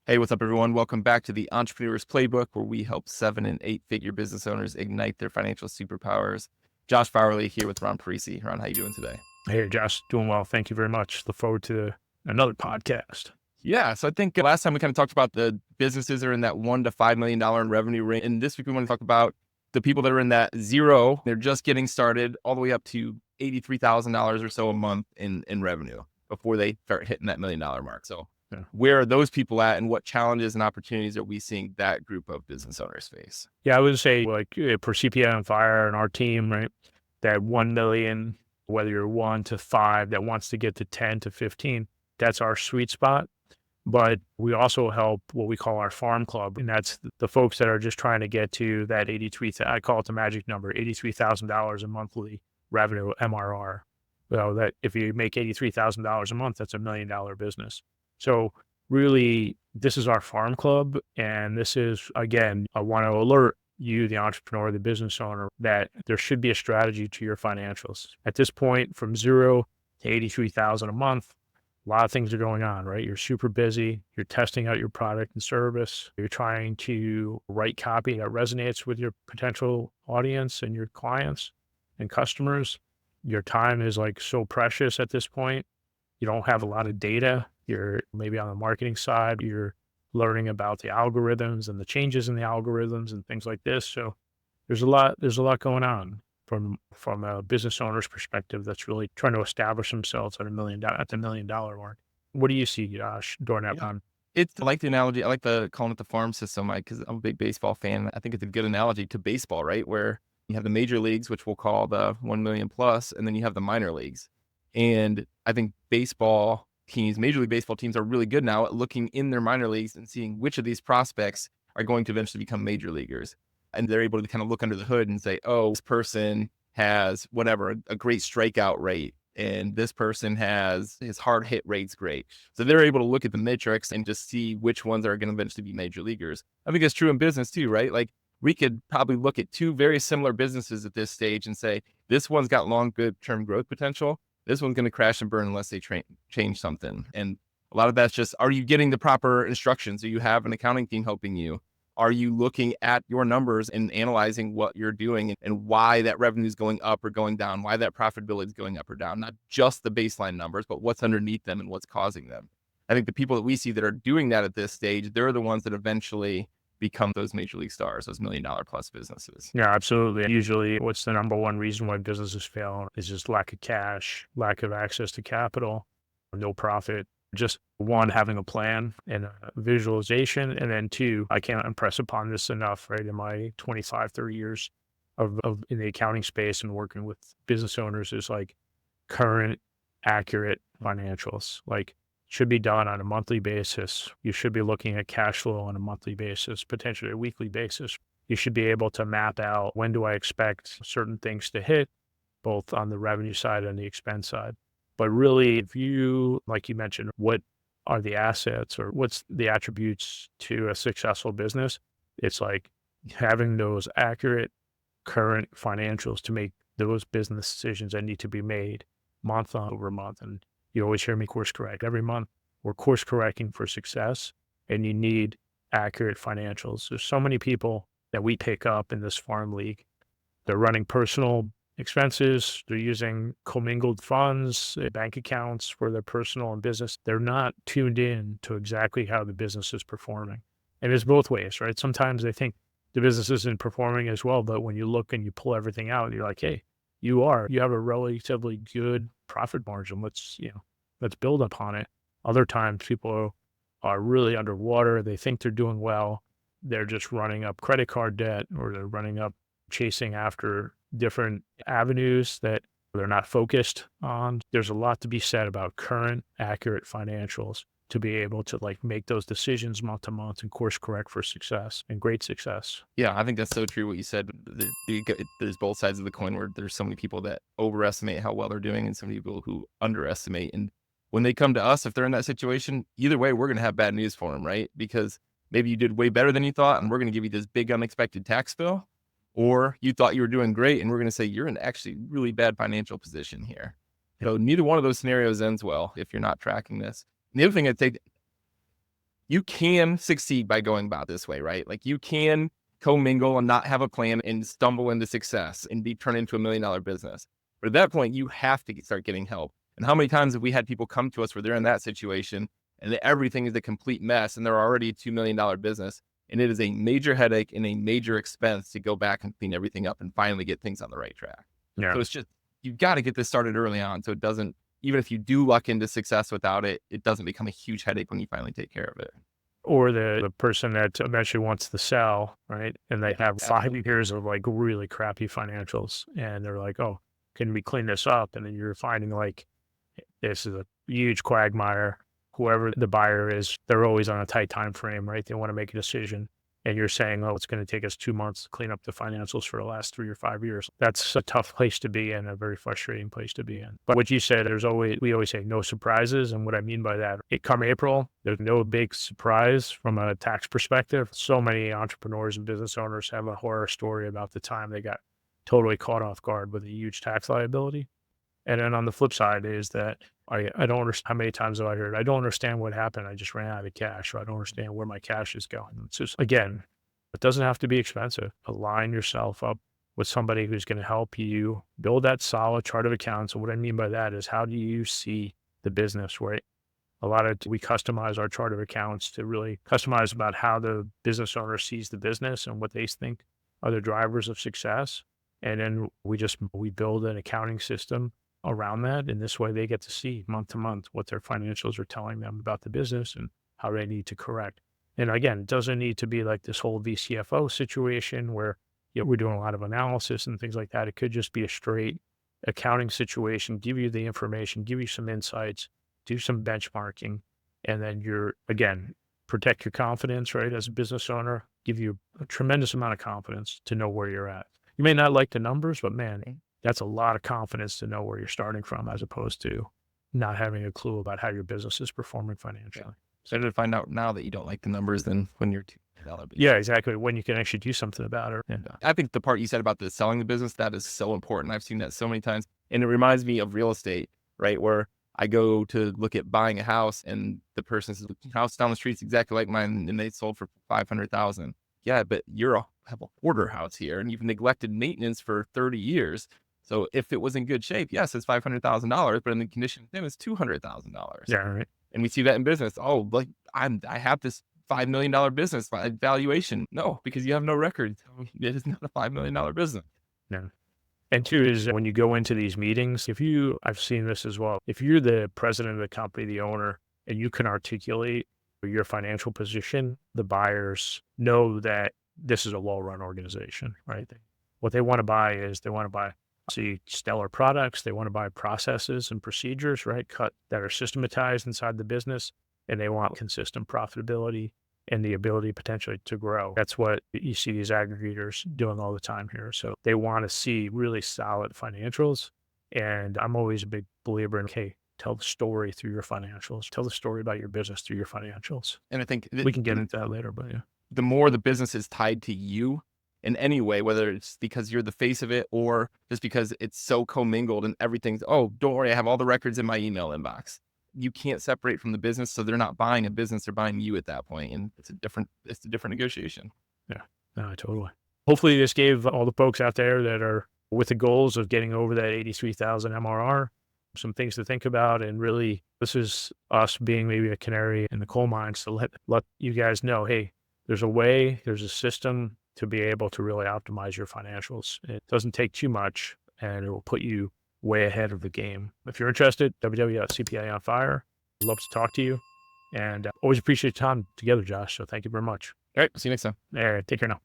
Hey, what's up, everyone? Welcome back to the Entrepreneur's Playbook, where we help 7 and 8-figure business owners ignite their financial superpowers. Josh Bowerly here with Ron Parisi. Ron, how you doing today? Hey, Josh, doing well. Thank you very much. Look forward to another podcast. Yeah, so I think last time we kind of talked about the businesses that are in that $1 to $5 million in revenue range. And this week we want to talk about the people that are in that zero, they're just getting started, all the way up to $83,000 or so a month in revenue before they start hitting that $1 million mark. So Yeah. where are those people at, and what challenges and opportunities are we seeing that group of business owners face? Yeah, I would say like for CPI on Fire and our team, right? That 1 million, whether you're 1 to 5, that wants to get to 10 to 15, that's our sweet spot. But we also help what we call our farm club. And that's the folks that are just trying to get to that 83, I call it the magic number, $83,000 a monthly revenue MRR. Well, that if you make $83,000 a month, that's $1 million business. So really, this is our farm club. And this is, again, I want to alert you, the entrepreneur, the business owner, that there should be a strategy to your financials. At this point, from 0 to 83,000 a month, a lot of things are going on, right? You're super busy. You're testing out your product and service. You're trying to write copy that resonates with your potential audience and your clients and customers. Your time is like so precious at this point. You don't have a lot of data. You're maybe on the marketing side, you're learning about the algorithms and the changes in the algorithms and things like this. So there's a lot going on from a business owner's perspective that's really trying to establish themselves at at the $1 million mark. What do you see, Josh, during that Yeah. time? I like the analogy. I like calling it the farm system, Mike, because I'm a big baseball fan. I think it's a good analogy to baseball, right? Where you have the major leagues, which we'll call the 1 million plus, and then you have the minor leagues. And I think baseball teams, Major League Baseball teams, are really good now at looking in their minor leagues and seeing which of these prospects are going to eventually become major leaguers. And they're able to kind of look under the hood and say, oh, this person has whatever, a great strikeout rate, and this person has his hard hit rate's great. So they're able to look at the metrics and just see which ones are going to eventually be major leaguers. I think that's true in business too, right? Like we could probably look at two very similar businesses at this stage and say, this one's got long, good term growth potential. This one's going to crash and burn unless they change something. And a lot of that's just, are you getting the proper instructions? Do you have an accounting team helping you? Are you looking at your numbers and analyzing what you're doing and why that revenue is going up or going down, why that profitability is going up or down, not just the baseline numbers, but what's underneath them and what's causing them. I think the people that we see that are doing that at this stage, they're the ones that eventually become those major league stars, those $1 million plus businesses. Yeah, absolutely. Usually, what's the number one reason why businesses fail is just lack of cash, lack of access to capital, no profit. Just one, having a plan and a visualization. And then two, I can't impress upon this enough, right? In my 25, 30 years of in the accounting space and working with business owners is like current, accurate financials. Like should be done on a monthly basis. You should be looking at cash flow on a monthly basis, potentially a weekly basis. You should be able to map out when do I expect certain things to hit, both on the revenue side and the expense side. But really, if you, like you mentioned, what are the assets or what's the attributes to a successful business? It's like having those accurate current financials to make those business decisions that need to be made month over month. And you always hear me course correct. Every month we're course correcting for success, and you need accurate financials. There's so many people that we pick up in this farm league. They're running personal expenses. They're using commingled funds, bank accounts for their personal and business. They're not tuned in to exactly how the business is performing. And it's both ways, right? Sometimes they think the business isn't performing as well, but when you look and you pull everything out, you're like, hey, you have a relatively good profit margin. Let's build upon it. Other times people are really underwater. They think they're doing well. They're just running up credit card debt, or they're running up chasing after different avenues that they're not focused on. There's a lot to be said about current, accurate financials to be able to like make those decisions month to month and course correct for success and great success. Yeah, I think that's so true what you said. There's both sides of the coin where there's so many people that overestimate how well they're doing and so many people who underestimate. And when they come to us, if they're in that situation, either way, we're going to have bad news for them, right? Because maybe you did way better than you thought, and we're going to give you this big unexpected tax bill. Or you thought you were doing great, and we're going to say you're in actually really bad financial position here. So neither one of those scenarios ends well if you're not tracking this. And the other thing I'd say, you can succeed by going about this way, right? Like you can commingle and not have a plan and stumble into success and be turned into $1 million business. But at that point, you have to start getting help. And how many times have we had people come to us where they're in that situation and everything is a complete mess and they're already a $2 million business, and it is a major headache and a major expense to go back and clean everything up and finally get things on the right track. Yeah. So it's just, you've got to get this started early on so it doesn't, even if you do luck into success without it, it doesn't become a huge headache when you finally take care of it. Or the person that eventually wants to sell, right? And they have 5 years of like really crappy financials. And they're like, oh, can we clean this up? And then you're finding like, this is a huge quagmire. Whoever the buyer is, they're always on a tight time frame, right? They want to make a decision. And you're saying, oh, it's going to take us 2 months to clean up the financials for the last 3 or 5 years. That's a tough place to be in, a very frustrating place to be in. But what you said, we always say no surprises. And what I mean by that, come April, there's no big surprise from a tax perspective. So many entrepreneurs and business owners have a horror story about the time they got totally caught off guard with a huge tax liability. And then on the flip side is that I don't understand how many times have I heard, I don't understand what happened. I just ran out of cash, or I don't understand where my cash is going. It's just, again, it doesn't have to be expensive. Align yourself up with somebody who's going to help you build that solid chart of accounts. And what I mean by that is, how do you see the business, right? We customize our chart of accounts to really customize about how the business owner sees the business and what they think are the drivers of success. And then we build an accounting system around that. And this way they get to see month to month what their financials are telling them about the business and how they need to correct. And again, it doesn't need to be like this whole VCFO situation where we're doing a lot of analysis and things like that. It could just be a straight accounting situation, give you the information, give you some insights, do some benchmarking, and then again, protect your confidence, right? As a business owner, give you a tremendous amount of confidence to know where you're at. You may not like the numbers, but man, that's a lot of confidence to know where you're starting from, as opposed to not having a clue about how your business is performing financially. Better to find out now that you don't like the numbers than when you're $2 Yeah, exactly. When you can actually do something about it. Yeah. I think the part you said about the selling the business, that is so important. I've seen that so many times. And it reminds me of real estate, right? Where I go to look at buying a house and the person says, the house down the street's exactly like mine and they sold for 500,000. Yeah, but have a hoarder house here and you've neglected maintenance for 30 years. So if it was in good shape, yes, it's $500,000, but in the condition it's $200,000. Yeah, right. And we see that in business. Oh, like I have this $5 million business valuation. No, because you have no record. It is not a $5 million business. No. And two is when you go into these meetings, I've seen this as well. If you're the president of the company, the owner, and you can articulate your financial position, the buyers know that this is a well-run organization, right? What they want to buy is see stellar products. They want to buy processes and procedures, right? That are systematized inside the business, and they want consistent profitability and the ability potentially to grow. That's what you see these aggregators doing all the time here. So they want to see really solid financials. And I'm always a big believer in, okay, tell the story through your financials. Tell the story about your business through your financials. And I think we can get into that later, but yeah. The more the business is tied to you in any way, whether it's because you're the face of it or just because it's so commingled and everything's, oh, don't worry, I have all the records in my email inbox. You can't separate from the business. So they're not buying a business, they're buying you at that point. And it's a different negotiation. Yeah, no, totally. Hopefully this gave all the folks out there that are with the goals of getting over that 83,000 MRR, some things to think about. And really, this is us being maybe a canary in the coal mines to let you guys know, hey, there's a system to be able to really optimize your financials. It doesn't take too much and it will put you way ahead of the game. If you're interested, www.cpa on fire. I'd love to talk to you and always appreciate your time together, Josh. So thank you very much. All right. See you next time. All right. Take care now.